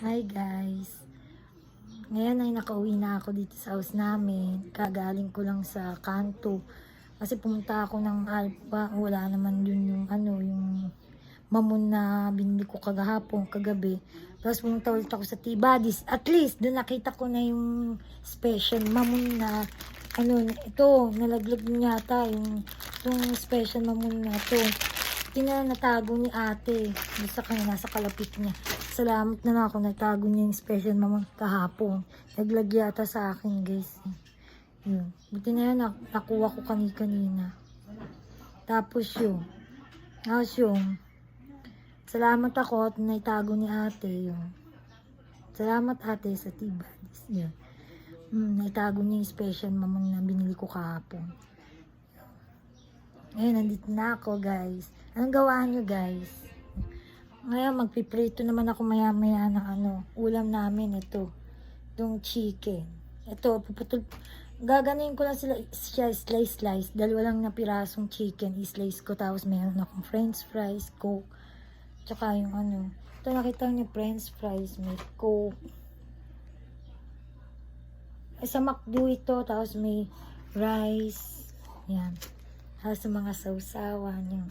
Hi guys. Ngayon ay nakauwi na ako dito sa house namin. Kagaling ko lang sa kanto. Kasi pumunta ako ng Alpha. Wala naman yun yung yung mamon na binili ko kagabi. Tapos pumunta ulit ako sa T-Buddies. At least doon nakita ko na yung special mamon na ito, nalaglag niya yata yung special mamon na to. Natago ni ate. Basta kanya nasa kalapit niya. Salamat na lang ako natago niya yung special mamon kahapon. Naglag yata sa akin guys. Yun. Buti na yun, nakuha ko kanina. Tapos yung salamat ako at naitago ni ate yun. Salamat ate sa T-Buddies. Yun. Naitago niya yung special mamon na binili ko kahapon. Ngayon, nandito na ako guys. Anong gawaan nyo guys? Ngayon, magpiprito naman ako maya-maya ng ulam namin ito. Itong chicken. Ito, gaganin ko lang siya slice. Dalawa lang na pirasong chicken, i-slice ko. Tapos meron akong french fries, coke. Tsaka yung ito nakita niyo french fries, may coke. Sa McDo ito, tapos may rice. Yan. Sa mga sausawan yung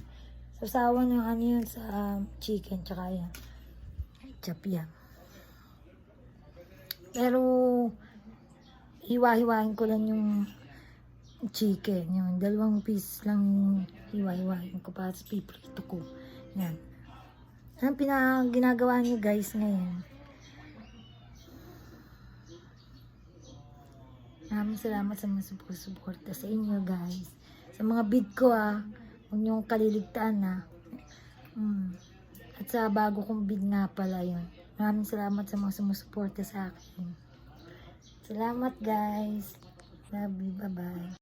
yun sa chicken tsaka yan chop yan. Pero hiwa-hiwain ko lang yung chicken, yung 2 piece lang hiwa-hiwain ko para sa piprito ko. Yan. Anong ginagawa niyo guys ngayon? Maraming salamat sa mga suporta sa inyo guys. Sa mga bid ko huwag niyong kaliligtaan At sa bago kong bid nga pala yun. Maraming salamat sa mga sumusuporta sa akin. Salamat guys. Love you. Bye bye.